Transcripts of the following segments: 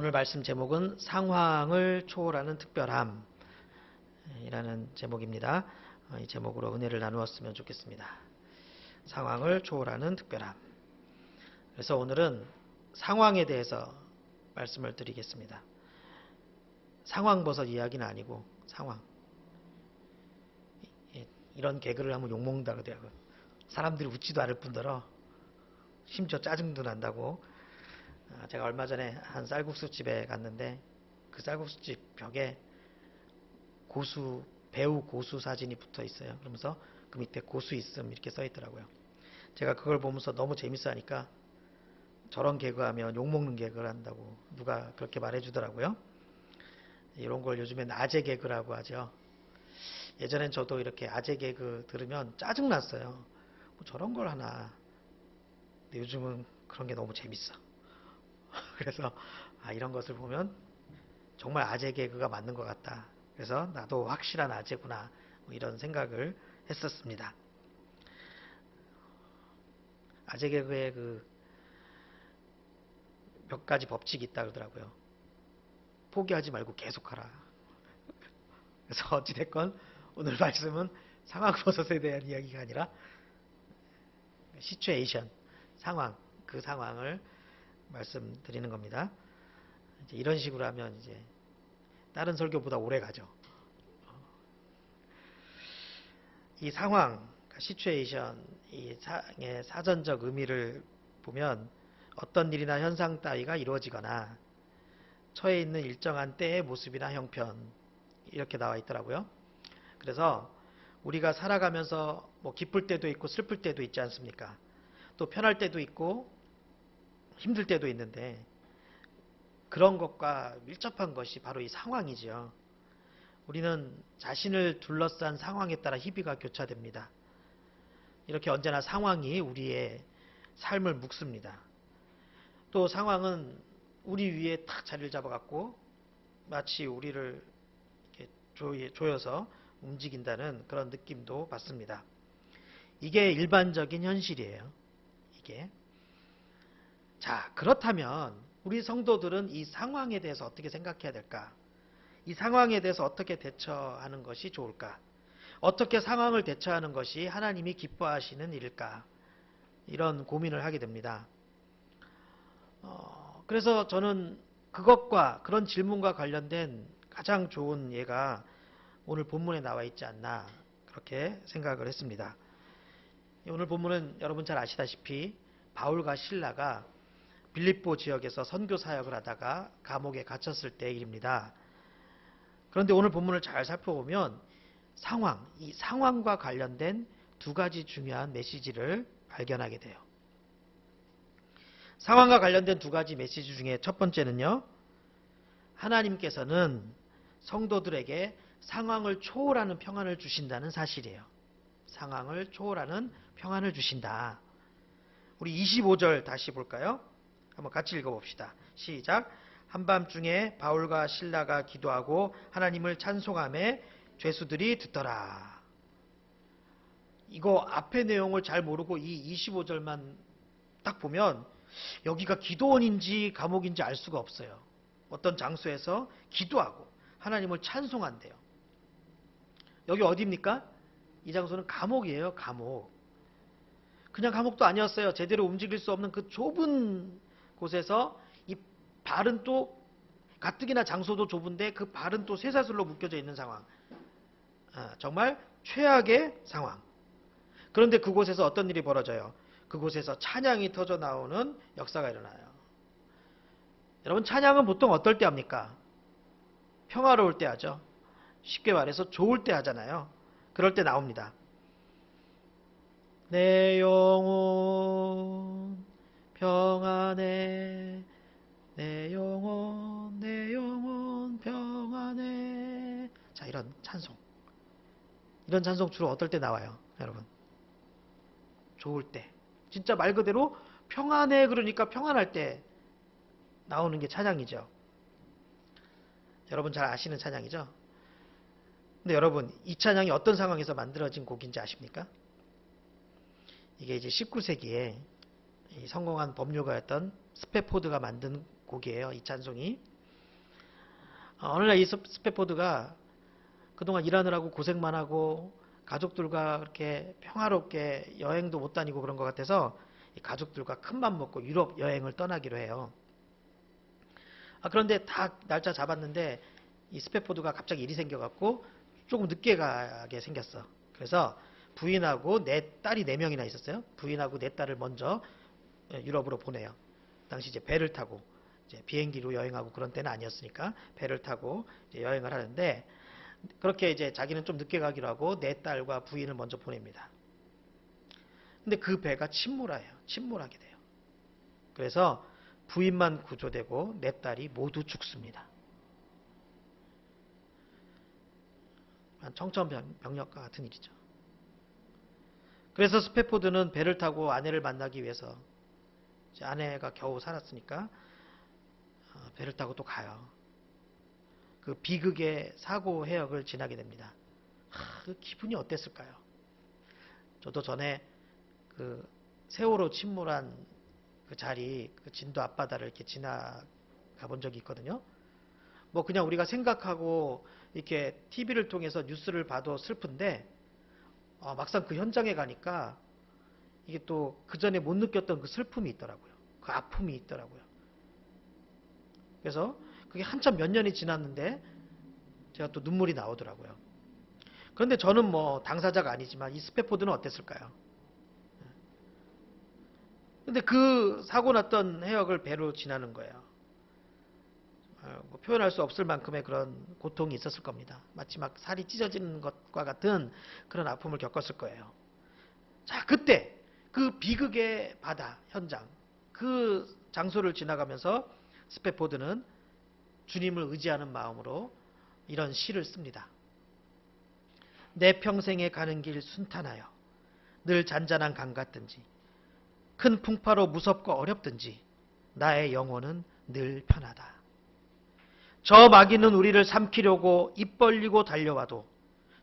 오늘 말씀 제목은 상황을 초월하는 특별함 이라는 제목입니다. 이 제목으로 은혜를 나누었으면 좋겠습니다. 상황을 초월하는 특별함. 그래서 오늘은 상황에 대해서 말씀을 드리겠습니다. 상황버섯 이야기는 아니고 상황. 이런 개그를 하면 욕먹는다 그러더라고요. 사람들이 웃지도 않을 뿐더러 심지어 짜증도 난다고. 제가 얼마 전에 한 쌀국수집에 갔는데 그 쌀국수집 벽에 배우 고수 사진이 붙어 있어요. 그러면서 그 밑에 고수 있음 이렇게 써 있더라고요. 제가 그걸 보면서 너무 재밌어 하니까 저런 개그하면 욕먹는 개그를 한다고 누가 그렇게 말해주더라고요. 이런 걸 요즘엔 아재 개그라고 하죠. 예전엔 저도 이렇게 아재 개그 들으면 짜증났어요. 뭐 저런 걸 하나. 근데 요즘은 그런 게 너무 재밌어. 그래서 이런 것을 보면 정말 아재 개그가 맞는 것 같다. 그래서 나도 확실한 아재구나. 뭐 이런 생각을 했었습니다. 아재 개그에 몇 가지 법칙이 있다 그러더라고요. 포기하지 말고 계속하라. 그래서 어찌됐건 오늘 말씀은 상황버섯에 대한 이야기가 아니라 시츄에이션, 상황, 그 상황을 말씀드리는 겁니다. 이제 이런 식으로 하면 이제 다른 설교보다 오래 가죠. 이 상황, 시츄에이션, 이 상의 사전적 의미를 보면 어떤 일이나 현상 따위가 이루어지거나 처해 있는 일정한 때의 모습이나 형편 이렇게 나와 있더라고요. 그래서 우리가 살아가면서 뭐 기쁠 때도 있고 슬플 때도 있지 않습니까? 또 편할 때도 있고 힘들 때도 있는데 그런 것과 밀접한 것이 바로 이 상황이죠. 우리는 자신을 둘러싼 상황에 따라 희비가 교차됩니다. 이렇게 언제나 상황이 우리의 삶을 묶습니다. 또 상황은 우리 위에 탁 자리를 잡아갖고 마치 우리를 이렇게 조여서 움직인다는 그런 느낌도 받습니다. 이게 일반적인 현실이에요. 이게. 자, 그렇다면 우리 성도들은 이 상황에 대해서 어떻게 생각해야 될까? 이 상황에 대해서 어떻게 대처하는 것이 좋을까? 어떻게 상황을 대처하는 것이 하나님이 기뻐하시는 일일까? 이런 고민을 하게 됩니다. 그래서 저는 그것과 그런 질문과 관련된 가장 좋은 예가 오늘 본문에 나와 있지 않나 그렇게 생각을 했습니다. 오늘 본문은 여러분 잘 아시다시피 바울과 실라가 빌립보 지역에서 선교 사역을 하다가 감옥에 갇혔을 때의 일입니다. 그런데 오늘 본문을 잘 살펴보면 이 상황과 관련된 두 가지 중요한 메시지를 발견하게 돼요. 상황과 관련된 두 가지 메시지 중에 첫 번째는요. 하나님께서는 성도들에게 상황을 초월하는 평안을 주신다는 사실이에요. 상황을 초월하는 평안을 주신다. 우리 25절 다시 볼까요? 한번 같이 읽어봅시다. 시작. 한밤중에 바울과 실라가 기도하고 하나님을 찬송하며 죄수들이 듣더라. 이거 앞의 내용을 잘 모르고 이 25절만 딱 보면 여기가 기도원인지 감옥인지 알 수가 없어요. 어떤 장소에서 기도하고 하나님을 찬송한대요. 여기 어디입니까? 이 장소는 감옥이에요. 감옥. 그냥 감옥도 아니었어요. 제대로 움직일 수 없는 그 좁은 곳에서 이 발은 또 가뜩이나 장소도 좁은데 그 발은 또 쇠사슬로 묶여져 있는 상황. 정말 최악의 상황. 그런데 그곳에서 어떤 일이 벌어져요? 그곳에서 찬양이 터져 나오는 역사가 일어나요. 여러분 찬양은 보통 어떨 때 합니까? 평화로울 때 하죠. 쉽게 말해서 좋을 때 하잖아요. 그럴 때 나옵니다. 내 영혼 평안해 내 영혼 평안해. 자, 이런 찬송 주로 어떨 때 나와요 여러분? 좋을 때. 진짜 말 그대로 평안해 그러니까 평안할 때 나오는 게 찬양이죠. 여러분 잘 아시는 찬양이죠. 근데 여러분 이 찬양이 어떤 상황에서 만들어진 곡인지 아십니까? 이게 이제 19세기에 성공한 법률가였던 스페포드가 만든 곡이에요. 이 찬송이. 어느 날 이 스패포드가 그동안 일하느라고 고생만 하고 가족들과 그렇게 평화롭게 여행도 못 다니고 그런 것 같아서 이 가족들과 큰맘 먹고 유럽 여행을 떠나기로 해요. 그런데 다 날짜 잡았는데 이 스패포드가 갑자기 일이 생겨갖고 조금 늦게 가게 생겼어. 그래서 부인하고 딸이 4명이나 있었어요. 부인하고 4딸을 먼저 유럽으로 보내요. 당시 이제 배를 타고 이제 비행기로 여행하고 그런 때는 아니었으니까 배를 타고 이제 여행을 하는데, 그렇게 이제 자기는 좀 늦게 가기로 하고 4딸과 부인을 먼저 보냅니다. 근데 그 배가 침몰하게 돼요. 그래서 부인만 구조되고 4딸이 모두 죽습니다. 청천벽력과 같은 일이죠. 그래서 스패포드는 배를 타고 아내를 만나기 위해서, 아내가 겨우 살았으니까 배를 타고 또 가요. 그 비극의 사고 해역을 지나게 됩니다. 그 기분이 어땠을까요? 저도 전에 그 세월호 침몰한 그 자리, 그 진도 앞바다를 이렇게 지나가 본 적이 있거든요. 뭐 그냥 우리가 생각하고 이렇게 TV를 통해서 뉴스를 봐도 슬픈데, 막상 그 현장에 가니까 이게 또 그 전에 못 느꼈던 그 슬픔이 있더라고요. 그 아픔이 있더라고요. 그래서 그게 한참 몇 년이 지났는데 제가 또 눈물이 나오더라고요. 그런데 저는 뭐 당사자가 아니지만 이 스패포드는 어땠을까요? 근데 그 사고 났던 해역을 배로 지나는 거예요. 뭐 표현할 수 없을 만큼의 그런 고통이 있었을 겁니다. 마치 막 살이 찢어지는 것과 같은 그런 아픔을 겪었을 거예요. 자, 그때 그 비극의 바다 현장, 그 장소를 지나가면서 스패포드는 주님을 의지하는 마음으로 이런 시를 씁니다. 내 평생에 가는 길 순탄하여 늘 잔잔한 강 같든지 큰 풍파로 무섭고 어렵든지 나의 영혼은 늘 편하다. 저 마귀는 우리를 삼키려고 입 벌리고 달려와도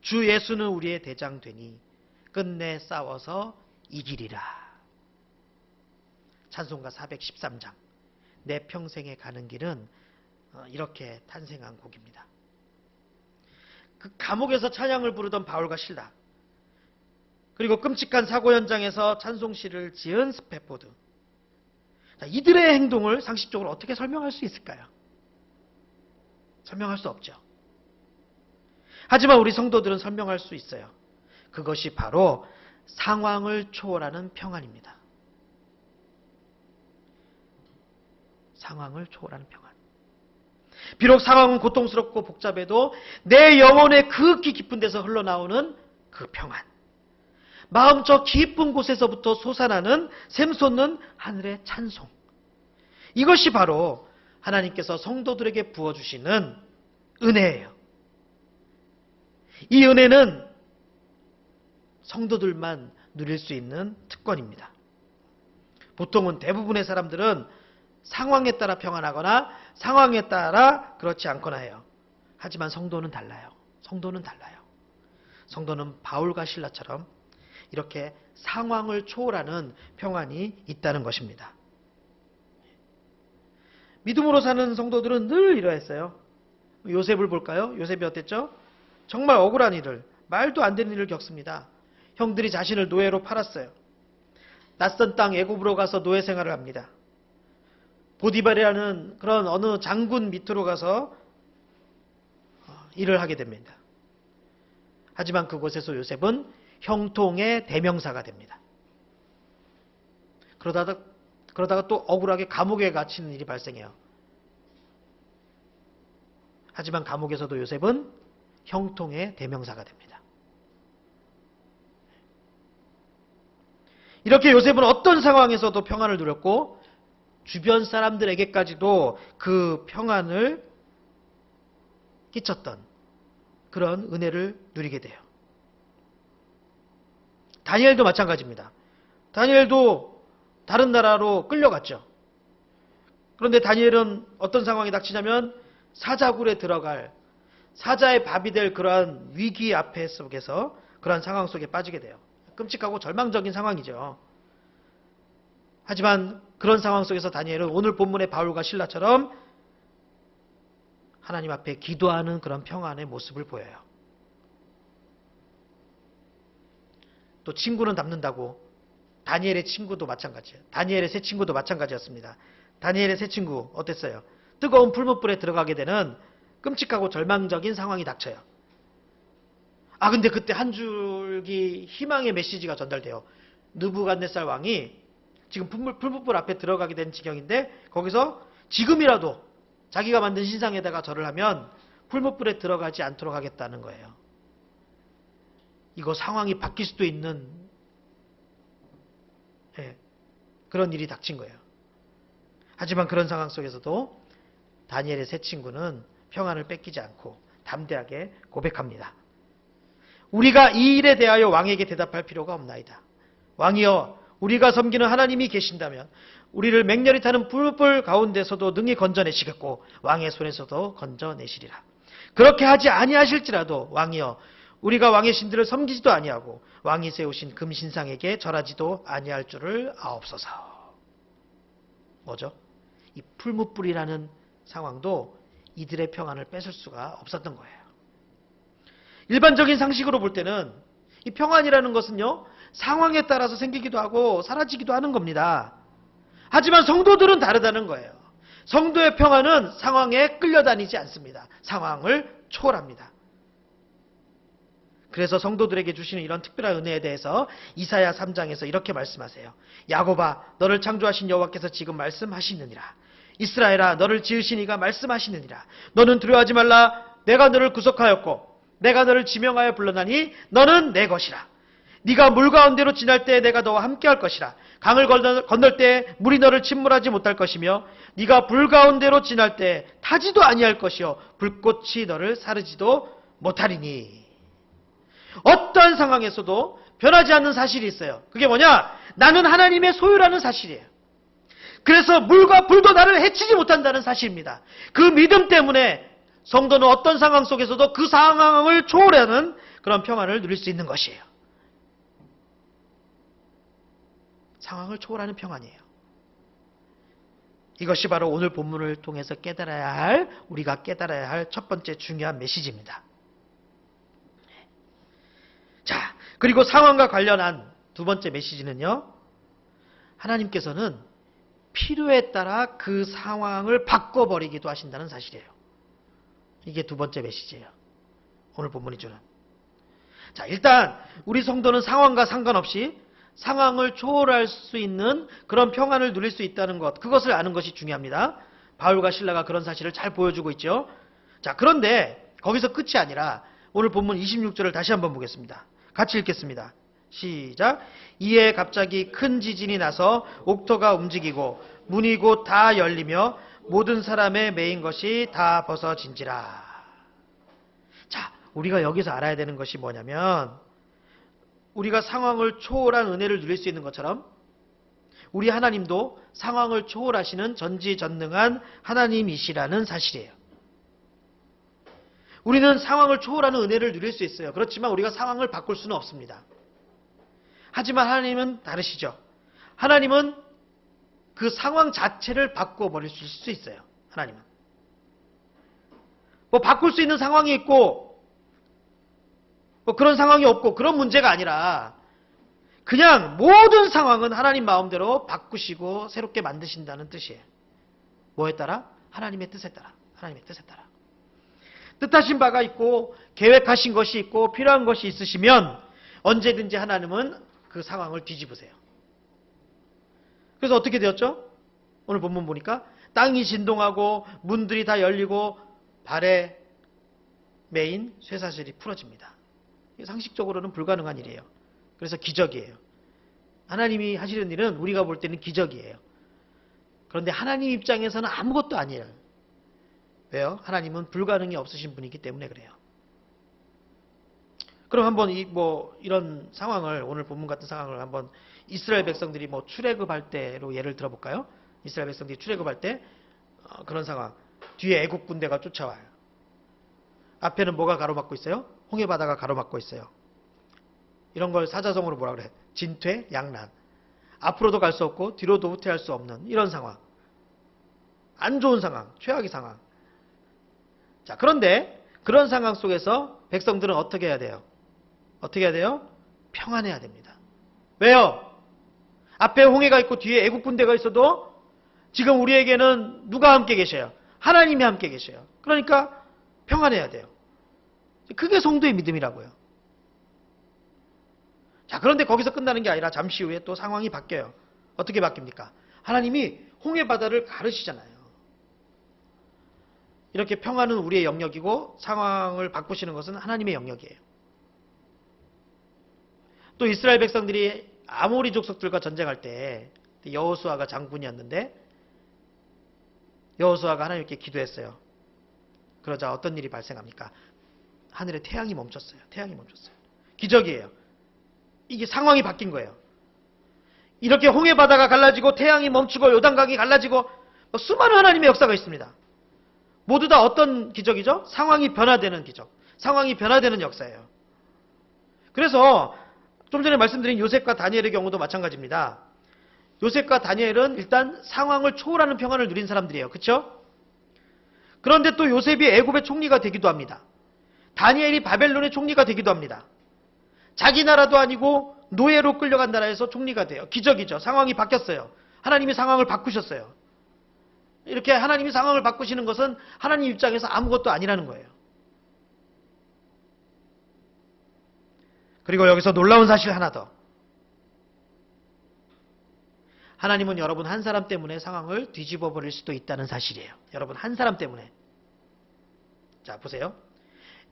주 예수는 우리의 대장 되니 끝내 싸워서 이기리라. 찬송가 413장. 내 평생에 가는 길은 이렇게 탄생한 곡입니다. 그 감옥에서 찬양을 부르던 바울과 실라, 그리고 끔찍한 사고 현장에서 찬송시를 지은 스패포드, 이들의 행동을 상식적으로 어떻게 설명할 수 있을까요? 설명할 수 없죠. 하지만 우리 성도들은 설명할 수 있어요. 그것이 바로 상황을 초월하는 평안입니다. 상황을 초월하는 평안. 비록 상황은 고통스럽고 복잡해도 내 영혼의 극히 깊은 데서 흘러나오는 그 평안. 마음 저 깊은 곳에서부터 솟아나는 샘솟는 하늘의 찬송. 이것이 바로 하나님께서 성도들에게 부어주시는 은혜예요. 이 은혜는 성도들만 누릴 수 있는 특권입니다. 보통은 대부분의 사람들은 상황에 따라 평안하거나 상황에 따라 그렇지 않거나 해요. 하지만 성도는 달라요. 성도는 달라요. 성도는 바울과 실라처럼 이렇게 상황을 초월하는 평안이 있다는 것입니다. 믿음으로 사는 성도들은 늘 이러했어요. 요셉을 볼까요? 요셉이 어땠죠? 정말 억울한 일을, 말도 안 되는 일을 겪습니다. 형들이 자신을 노예로 팔았어요. 낯선 땅 애굽으로 가서 노예 생활을 합니다. 보디발이라는 그런 어느 장군 밑으로 가서 일을 하게 됩니다. 하지만 그곳에서 요셉은 형통의 대명사가 됩니다. 그러다가 또 억울하게 감옥에 갇히는 일이 발생해요. 하지만 감옥에서도 요셉은 형통의 대명사가 됩니다. 이렇게 요셉은 어떤 상황에서도 평안을 누렸고 주변 사람들에게까지도 그 평안을 끼쳤던 그런 은혜를 누리게 돼요. 다니엘도 마찬가지입니다. 다니엘도 다른 나라로 끌려갔죠. 그런데 다니엘은 어떤 상황이 닥치냐면 사자굴에 들어갈, 사자의 밥이 될 그러한 위기 앞에 속에서 그러한 상황 속에 빠지게 돼요. 끔찍하고 절망적인 상황이죠. 하지만 그런 상황 속에서 다니엘은 오늘 본문의 바울과 실라처럼 하나님 앞에 기도하는 그런 평안의 모습을 보여요. 또 친구는 닮는다고 다니엘의 친구도 마찬가지예요. 다니엘의 세 친구도 마찬가지였습니다. 다니엘의 세 친구 어땠어요? 뜨거운 풀무불에 들어가게 되는 끔찍하고 절망적인 상황이 닥쳐요. 근데 그때 한 줄기 희망의 메시지가 전달돼요. 느부갓네살 왕이 지금 풀무불 앞에 들어가게 된 지경인데 거기서 지금이라도 자기가 만든 신상에다가 절을 하면 풀무불에 들어가지 않도록 하겠다는 거예요. 이거 상황이 바뀔 수도 있는 그런 일이 닥친 거예요. 하지만 그런 상황 속에서도 다니엘의 세 친구는 평안을 뺏기지 않고 담대하게 고백합니다. 우리가 이 일에 대하여 왕에게 대답할 필요가 없나이다. 왕이여, 우리가 섬기는 하나님이 계신다면 우리를 맹렬히 타는 불불 가운데서도 능히 건져내시겠고 왕의 손에서도 건져내시리라. 그렇게 하지 아니하실지라도 왕이여, 우리가 왕의 신들을 섬기지도 아니하고 왕이 세우신 금신상에게 절하지도 아니할 줄을 아옵소서. 뭐죠? 이 풀무불이라는 상황도 이들의 평안을 뺏을 수가 없었던 거예요. 일반적인 상식으로 볼 때는 이 평안이라는 것은요, 상황에 따라서 생기기도 하고 사라지기도 하는 겁니다. 하지만 성도들은 다르다는 거예요. 성도의 평안은 상황에 끌려다니지 않습니다. 상황을 초월합니다. 그래서 성도들에게 주시는 이런 특별한 은혜에 대해서 이사야 3장에서 이렇게 말씀하세요. 야곱아, 너를 창조하신 여호와께서 지금 말씀하시느니라. 이스라엘아, 너를 지으신 이가 말씀하시느니라. 너는 두려워하지 말라. 내가 너를 구속하였고 내가 너를 지명하여 불러나니 너는 내 것이라. 네가 물 가운데로 지날 때 내가 너와 함께할 것이라. 강을 건널 때 물이 너를 침몰하지 못할 것이며 네가 불 가운데로 지날 때 타지도 아니할 것이요 불꽃이 너를 사르지도 못하리니. 어떠한 상황에서도 변하지 않는 사실이 있어요. 그게 뭐냐? 나는 하나님의 소유라는 사실이에요. 그래서 물과 불도 나를 해치지 못한다는 사실입니다. 그 믿음 때문에 성도는 어떤 상황 속에서도 그 상황을 초월하는 그런 평안을 누릴 수 있는 것이에요. 상황을 초월하는 평안이에요. 이것이 바로 오늘 본문을 통해서 우리가 깨달아야 할 첫 번째 중요한 메시지입니다. 자, 그리고 상황과 관련한 두 번째 메시지는요, 하나님께서는 필요에 따라 그 상황을 바꿔버리기도 하신다는 사실이에요. 이게 두 번째 메시지예요. 오늘 본문이 주는. 자, 일단 우리 성도는 상황과 상관없이 상황을 초월할 수 있는 그런 평안을 누릴 수 있다는 것, 그것을 아는 것이 중요합니다. 바울과 실라가 그런 사실을 잘 보여주고 있죠. 자, 그런데 거기서 끝이 아니라 오늘 본문 26절을 다시 한번 보겠습니다. 같이 읽겠습니다. 시작. 이에 갑자기 큰 지진이 나서 옥토가 움직이고 문이 곧 다 열리며 모든 사람의 매인 것이 다 벗어진지라. 자, 우리가 여기서 알아야 되는 것이 뭐냐면, 우리가 상황을 초월한 은혜를 누릴 수 있는 것처럼 우리 하나님도 상황을 초월하시는 전지전능한 하나님이시라는 사실이에요. 우리는 상황을 초월하는 은혜를 누릴 수 있어요. 그렇지만 우리가 상황을 바꿀 수는 없습니다. 하지만 하나님은 다르시죠. 하나님은 그 상황 자체를 바꿔버릴 수 있어요. 하나님은. 바꿀 수 있는 상황이 있고 그런 상황이 없고 그런 문제가 아니라 그냥 모든 상황은 하나님 마음대로 바꾸시고 새롭게 만드신다는 뜻이에요. 뭐에 따라? 하나님의 뜻에 따라. 하나님의 뜻에 따라. 뜻하신 바가 있고 계획하신 것이 있고 필요한 것이 있으시면 언제든지 하나님은 그 상황을 뒤집으세요. 그래서 어떻게 되었죠? 오늘 본문 보니까 땅이 진동하고 문들이 다 열리고 발에 매인 쇠사슬이 풀어집니다. 상식적으로는 불가능한 일이에요. 그래서 기적이에요. 하나님이 하시는 일은 우리가 볼 때는 기적이에요. 그런데 하나님 입장에서는 아무것도 아니에요. 왜요? 하나님은 불가능이 없으신 분이기 때문에 그래요. 그럼 한번 이런 상황을, 오늘 본문 같은 상황을 한번 이스라엘 백성들이 출애굽할 때로 예를 들어볼까요? 이스라엘 백성들이 출애굽할 때 그런 상황. 뒤에 애국 군대가 쫓아와요. 앞에는 뭐가 가로막고 있어요? 홍해 바다가 가로막고 있어요. 이런 걸 사자성어로 뭐라 그래? 진퇴양난. 앞으로도 갈 수 없고 뒤로도 후퇴할 수 없는 이런 상황. 안 좋은 상황, 최악의 상황. 자, 그런데 그런 상황 속에서 백성들은 어떻게 해야 돼요? 어떻게 해야 돼요? 평안해야 됩니다. 왜요? 앞에 홍해가 있고 뒤에 애국 군대가 있어도 지금 우리에게는 누가 함께 계셔요? 하나님이 함께 계셔요. 그러니까 평안해야 돼요. 그게 성도의 믿음이라고요. 자, 그런데 거기서 끝나는 게 아니라 잠시 후에 또 상황이 바뀌어요. 어떻게 바뀝니까? 하나님이 홍해 바다를 가르시잖아요. 이렇게 평안은 우리의 영역이고 상황을 바꾸시는 것은 하나님의 영역이에요. 또 이스라엘 백성들이 아모리 족속들과 전쟁할 때 여호수아가 장군이었는데 여호수아가 하나님께 기도했어요. 그러자 어떤 일이 발생합니까? 하늘에 태양이 멈췄어요. 태양이 멈췄어요. 기적이에요. 이게 상황이 바뀐 거예요. 이렇게 홍해 바다가 갈라지고 태양이 멈추고 요단강이 갈라지고 수많은 하나님의 역사가 있습니다. 모두 다 어떤 기적이죠? 상황이 변화되는 기적. 상황이 변화되는 역사예요. 그래서 좀 전에 말씀드린 요셉과 다니엘의 경우도 마찬가지입니다. 요셉과 다니엘은 일단 상황을 초월하는 평안을 누린 사람들이에요. 그렇죠? 그런데 또 요셉이 애굽의 총리가 되기도 합니다. 다니엘이 바벨론의 총리가 되기도 합니다. 자기 나라도 아니고 노예로 끌려간 나라에서 총리가 돼요. 기적이죠. 상황이 바뀌었어요. 하나님이 상황을 바꾸셨어요. 이렇게 하나님이 상황을 바꾸시는 것은 하나님 입장에서 아무것도 아니라는 거예요. 그리고 여기서 놀라운 사실 하나 더. 하나님은 여러분 한 사람 때문에 상황을 뒤집어 버릴 수도 있다는 사실이에요. 여러분 한 사람 때문에. 자, 보세요.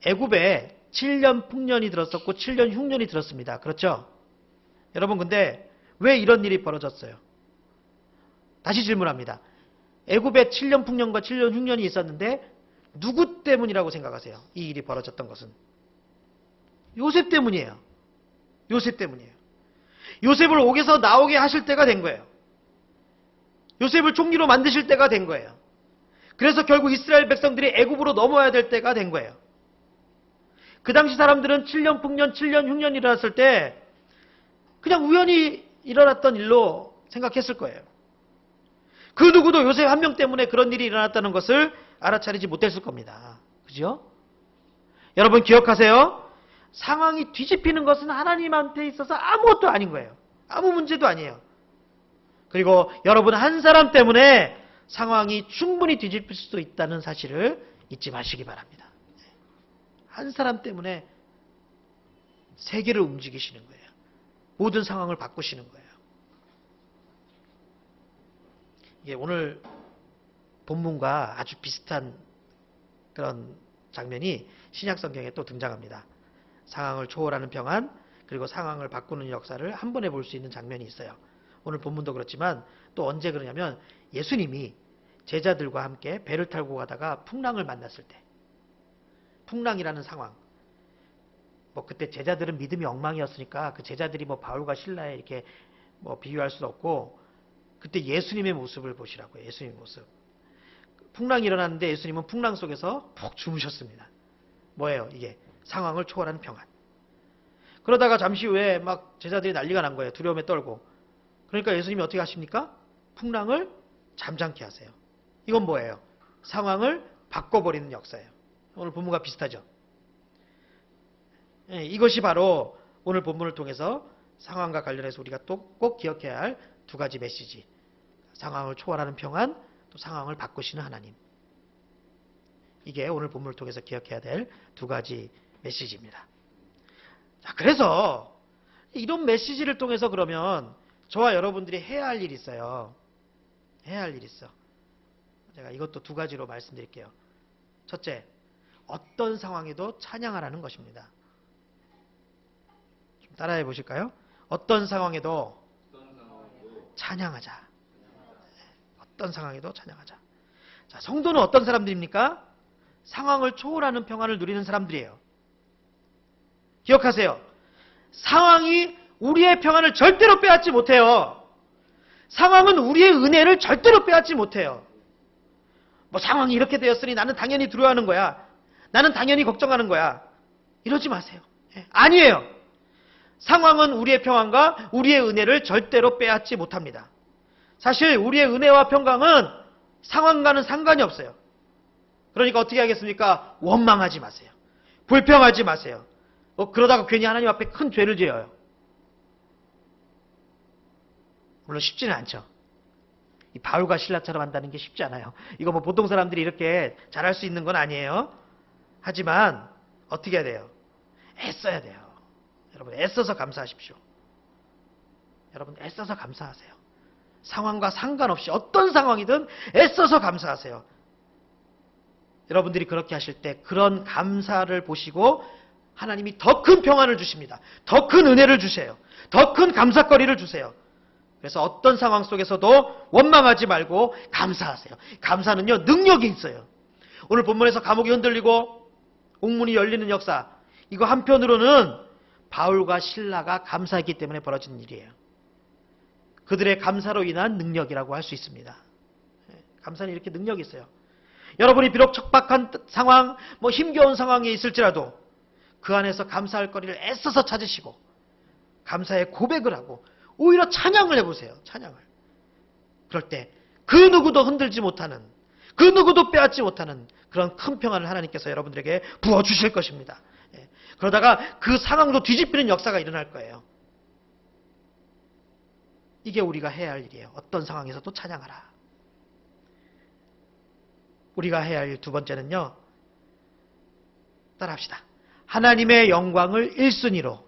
애굽에 7년 풍년이 들었었고 7년 흉년이 들었습니다. 그렇죠? 여러분 근데 왜 이런 일이 벌어졌어요? 다시 질문합니다. 애굽에 7년 풍년과 7년 흉년이 있었는데 누구 때문이라고 생각하세요? 이 일이 벌어졌던 것은. 요셉 때문이에요. 요셉 때문이에요. 요셉을 옥에서 나오게 하실 때가 된 거예요. 요셉을 총리로 만드실 때가 된 거예요. 그래서 결국 이스라엘 백성들이 애굽으로 넘어야 될 때가 된 거예요. 그 당시 사람들은 7년 풍년, 7년 흉년이 일어났을 때 그냥 우연히 일어났던 일로 생각했을 거예요. 그 누구도 요셉 한 명 때문에 그런 일이 일어났다는 것을 알아차리지 못했을 겁니다. 그죠? 여러분 기억하세요. 상황이 뒤집히는 것은 하나님한테 있어서 아무것도 아닌 거예요. 아무 문제도 아니에요. 그리고 여러분 한 사람 때문에 상황이 충분히 뒤집힐 수도 있다는 사실을 잊지 마시기 바랍니다. 한 사람 때문에 세계를 움직이시는 거예요. 모든 상황을 바꾸시는 거예요. 이게 오늘 본문과 아주 비슷한 그런 장면이 신약 성경에 또 등장합니다. 상황을 초월하는 평안, 그리고 상황을 바꾸는 역사를 한 번에 볼 수 있는 장면이 있어요. 오늘 본문도 그렇지만 또 언제 그러냐면 예수님이 제자들과 함께 배를 타고 가다가 풍랑을 만났을 때, 풍랑이라는 상황. 그때 제자들은 믿음이 엉망이었으니까 그 제자들이 바울과 실라에 이렇게 비유할 수도 없고, 그때 예수님의 모습을 보시라고요. 예수님의 모습. 풍랑이 일어났는데 예수님은 풍랑 속에서 푹 주무셨습니다. 뭐예요? 이게 상황을 초월하는 평안. 그러다가 잠시 후에 제자들이 난리가 난 거예요. 두려움에 떨고. 그러니까 예수님이 어떻게 하십니까? 풍랑을 잠잠케 하세요. 이건 뭐예요? 상황을 바꿔버리는 역사예요. 오늘 본문과 비슷하죠? 이것이 바로 오늘 본문을 통해서 상황과 관련해서 우리가 또 꼭 기억해야 할 두 가지 메시지. 상황을 초월하는 평안, 또 상황을 바꾸시는 하나님. 이게 오늘 본문을 통해서 기억해야 될 두 가지 메시지입니다. 자, 그래서 이런 메시지를 통해서 그러면 저와 여러분들이 해야 할 일이 있어요. 해야 할 일이 있어. 제가 이것도 두 가지로 말씀드릴게요. 첫째, 어떤 상황에도 찬양하라는 것입니다. 좀 따라해 보실까요? 어떤 상황에도 찬양하자. 어떤 상황에도 찬양하자. 자, 성도는 어떤 사람들입니까? 상황을 초월하는 평안을 누리는 사람들이에요. 기억하세요. 상황이 우리의 평안을 절대로 빼앗지 못해요. 상황은 우리의 은혜를 절대로 빼앗지 못해요. 상황이 이렇게 되었으니 나는 당연히 두려워하는 거야. 나는 당연히 걱정하는 거야. 이러지 마세요. 아니에요. 상황은 우리의 평안과 우리의 은혜를 절대로 빼앗지 못합니다. 사실 우리의 은혜와 평강은 상황과는 상관이 없어요. 그러니까 어떻게 하겠습니까? 원망하지 마세요. 불평하지 마세요. 그러다가 괜히 하나님 앞에 큰 죄를 지어요. 물론 쉽지는 않죠. 이 바울과 실라처럼 한다는 게 쉽지 않아요. 이거 뭐 보통 사람들이 이렇게 잘할 수 있는 건 아니에요. 하지만 어떻게 해야 돼요? 애써야 돼요. 여러분 애써서 감사하십시오. 여러분 애써서 감사하세요. 상황과 상관없이 어떤 상황이든 애써서 감사하세요. 여러분들이 그렇게 하실 때 그런 감사를 보시고 하나님이 더 큰 평안을 주십니다. 더 큰 은혜를 주세요. 더 큰 감사거리를 주세요. 그래서 어떤 상황 속에서도 원망하지 말고 감사하세요. 감사는요, 능력이 있어요. 오늘 본문에서 감옥이 흔들리고 옥문이 열리는 역사, 이거 한편으로는 바울과 실라가 감사했기 때문에 벌어진 일이에요. 그들의 감사로 인한 능력이라고 할 수 있습니다. 감사는 이렇게 능력이 있어요. 여러분이 비록 척박한 상황, 힘겨운 상황에 있을지라도 그 안에서 감사할 거리를 애써서 찾으시고 감사의 고백을 하고 오히려 찬양을 해보세요. 찬양을. 그럴 때 그 누구도 흔들지 못하는, 그 누구도 빼앗지 못하는 그런 큰 평안을 하나님께서 여러분들에게 부어주실 것입니다. 그러다가 그 상황도 뒤집히는 역사가 일어날 거예요. 이게 우리가 해야 할 일이에요. 어떤 상황에서도 찬양하라. 우리가 해야 할 일 두 번째는요. 따라합시다. 하나님의 영광을 1순위로.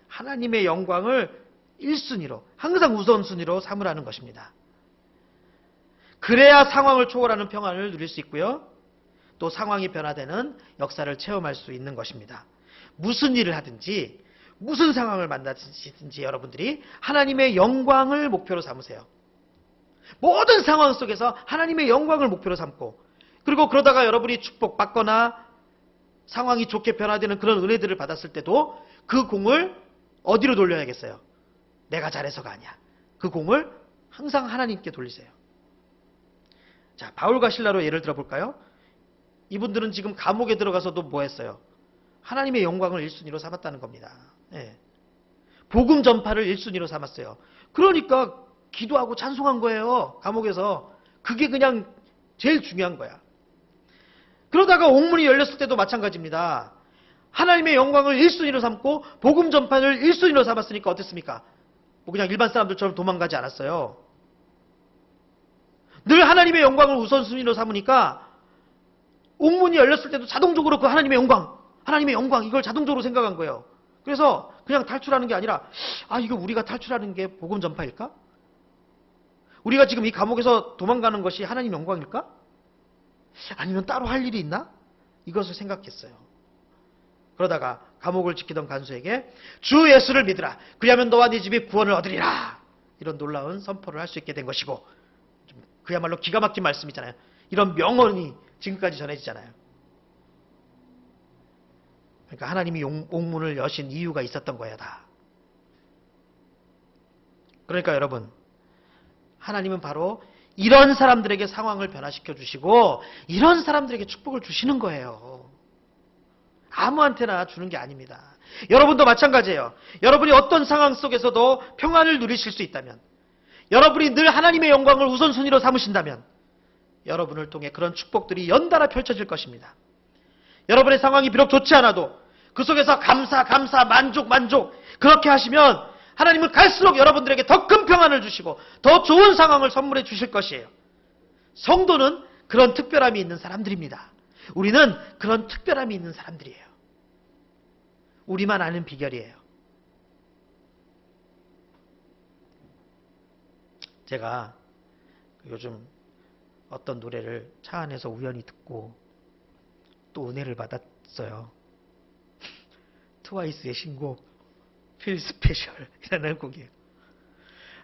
하나님의 영광을 1순위로, 항상 우선순위로 삼으라는 것입니다. 그래야 상황을 초월하는 평안을 누릴 수 있고요. 또 상황이 변화되는 역사를 체험할 수 있는 것입니다. 무슨 일을 하든지 무슨 상황을 만나든지 여러분들이 하나님의 영광을 목표로 삼으세요. 모든 상황 속에서 하나님의 영광을 목표로 삼고, 그리고 그러다가 여러분이 축복받거나 상황이 좋게 변화되는 그런 은혜들을 받았을 때도 그 공을 어디로 돌려야겠어요? 내가 잘해서가 아니야. 그 공을 항상 하나님께 돌리세요. 자, 바울과 실라로 예를 들어볼까요? 이분들은 지금 감옥에 들어가서도 뭐 했어요? 하나님의 영광을 1순위로 삼았다는 겁니다. 복음 전파를 1순위로 삼았어요. 그러니까 기도하고 찬송한 거예요. 감옥에서. 그게 그냥 제일 중요한 거야. 그러다가 옥문이 열렸을 때도 마찬가지입니다. 하나님의 영광을 1순위로 삼고 복음 전파를 1순위로 삼았으니까 어땠습니까? 그냥 일반 사람들처럼 도망가지 않았어요. 늘 하나님의 영광을 우선순위로 삼으니까 옥문이 열렸을 때도 자동적으로 그 하나님의 영광 이걸 자동적으로 생각한 거예요. 그래서 그냥 탈출하는 게 아니라 이거 우리가 탈출하는 게 복음 전파일까? 우리가 지금 이 감옥에서 도망가는 것이 하나님 영광일까? 아니면 따로 할 일이 있나? 이것을 생각했어요. 그러다가 감옥을 지키던 간수에게 주 예수를 믿으라. 그리하면 너와 네 집이 구원을 얻으리라. 이런 놀라운 선포를 할 수 있게 된 것이고, 그야말로 기가 막힌 말씀이잖아요. 이런 명언이 지금까지 전해지잖아요. 그러니까 하나님이 옥문을 여신 이유가 있었던 거예요, 다. 그러니까 여러분, 하나님은 바로 이런 사람들에게 상황을 변화시켜 주시고 이런 사람들에게 축복을 주시는 거예요. 아무한테나 주는 게 아닙니다. 여러분도 마찬가지예요. 여러분이 어떤 상황 속에서도 평안을 누리실 수 있다면, 여러분이 늘 하나님의 영광을 우선순위로 삼으신다면 여러분을 통해 그런 축복들이 연달아 펼쳐질 것입니다. 여러분의 상황이 비록 좋지 않아도 그 속에서 감사, 만족 그렇게 하시면 하나님은 갈수록 여러분들에게 더 큰 평안을 주시고 더 좋은 상황을 선물해 주실 것이에요. 성도는 그런 특별함이 있는 사람들입니다. 우리는 그런 특별함이 있는 사람들이에요. 우리만 아는 비결이에요. 제가 요즘 어떤 노래를 차 안에서 우연히 듣고 또 은혜를 받았어요. 트와이스의 신곡 Feel Special이라는 곡이에요.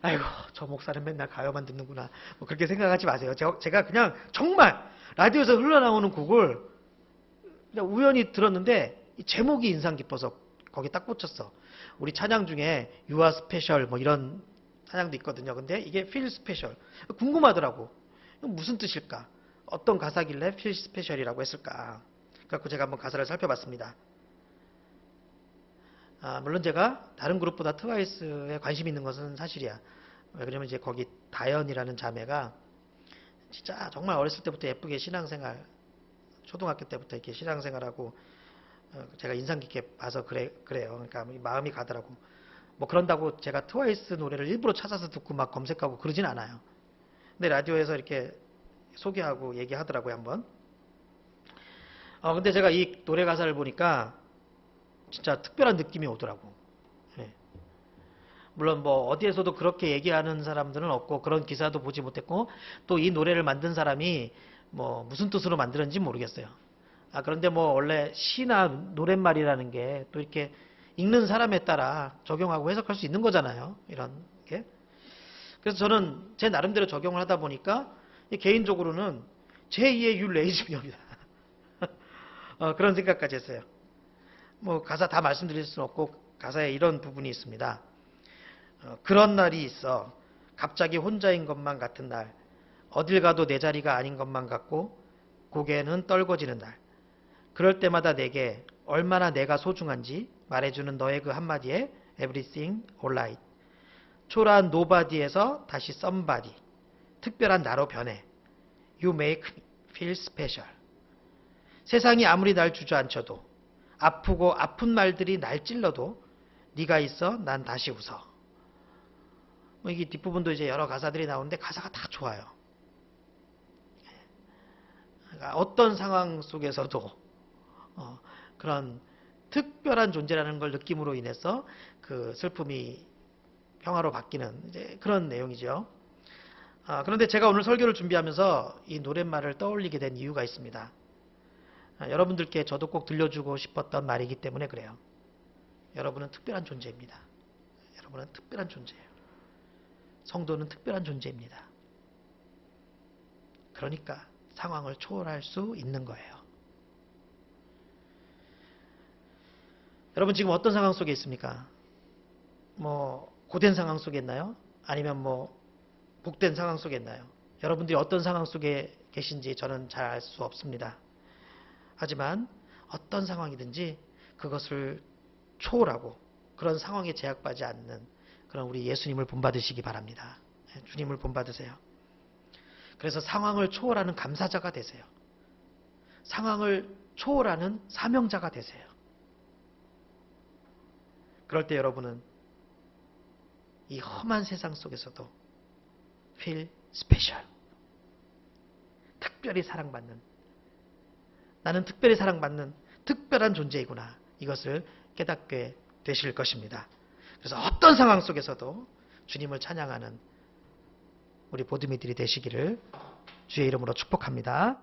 아이고, 저 목사는 맨날 가요만 듣는구나. 그렇게 생각하지 마세요. 제가 그냥 정말 라디오에서 흘러나오는 곡을 그냥 우연히 들었는데 이 제목이 인상 깊어서 거기 딱 꽂혔어. 우리 찬양 중에 You are special 이런 찬양도 있거든요. 근데 이게 Feel Special. 궁금하더라고. 무슨 뜻일까? 어떤 가사길래 Feel Special이라고 했을까? 그래서 제가 한번 가사를 살펴봤습니다. 물론 제가 다른 그룹보다 트와이스에 관심 있는 것은 사실이야. 왜냐면 이제 거기 다현이라는 자매가 진짜 정말 어렸을 때부터 예쁘게 신앙생활, 초등학교 때부터 이렇게 신앙생활하고 제가 인상 깊게 봐서 그래요. 그러니까 마음이 가더라고. 뭐 그런다고 제가 트와이스 노래를 일부러 찾아서 듣고 막 검색하고 그러진 않아요. 근데 라디오에서 이렇게 소개하고 얘기하더라고요, 한번. 근데 제가 이 노래 가사를 보니까 진짜 특별한 느낌이 오더라고. 예. 물론 뭐 어디에서도 그렇게 얘기하는 사람들은 없고 그런 기사도 보지 못했고 또 이 노래를 만든 사람이 뭐 무슨 뜻으로 만들었는지 모르겠어요. 그런데 뭐 원래 시나 노랫말이라는 게 또 이렇게 읽는 사람에 따라 적용하고 해석할 수 있는 거잖아요. 이런 게. 그래서 저는 제 나름대로 적용을 하다 보니까 개인적으로는 제2의 율레이즘입니다. 그런 생각까지 했어요. 뭐 가사 다 말씀드릴 수는 없고 가사에 이런 부분이 있습니다. 그런 날이 있어. 갑자기 혼자인 것만 같은 날. 어딜 가도 내 자리가 아닌 것만 같고 고개는 떨궈지는 날. 그럴 때마다 내게 얼마나 내가 소중한지 말해주는 너의 그 한마디에 everything alright. 초라한 nobody에서 다시 somebody. 특별한 나로 변해. You make me feel special. 세상이 아무리 날 주저앉혀도 아프고 아픈 말들이 날 찔러도 네가 있어 난 다시 웃어. 뭐 이게 뒷부분도 이제 여러 가사들이 나오는데 가사가 다 좋아요. 그러니까 어떤 상황 속에서도 그런 특별한 존재라는 걸 느낌으로 인해서 그 슬픔이 평화로 바뀌는 이제 그런 내용이죠. 그런데 제가 오늘 설교를 준비하면서 이 노랫말을 떠올리게 된 이유가 있습니다. 여러분들께 저도 꼭 들려주고 싶었던 말이기 때문에 그래요. 여러분은 특별한 존재입니다. 여러분은 특별한 존재예요. 성도는 특별한 존재입니다. 그러니까 상황을 초월할 수 있는 거예요. 여러분 지금 어떤 상황 속에 있습니까? 뭐 고된 상황 속에 있나요? 아니면 뭐 복된 상황 속에 있나요? 여러분들이 어떤 상황 속에 계신지 저는 잘 알 수 없습니다. 하지만 어떤 상황이든지 그것을 초월하고 그런 상황에 제약받지 않는 그런 우리 예수님을 본받으시기 바랍니다. 주님을 본받으세요. 그래서 상황을 초월하는 감사자가 되세요. 상황을 초월하는 사명자가 되세요. 그럴 때 여러분은 이 험한 세상 속에서도 feel special. 특별히 사랑받는, 나는 특별히 사랑받는 특별한 존재이구나. 이것을 깨닫게 되실 것입니다. 그래서 어떤 상황 속에서도 주님을 찬양하는 우리 보드미들이 되시기를 주의 이름으로 축복합니다.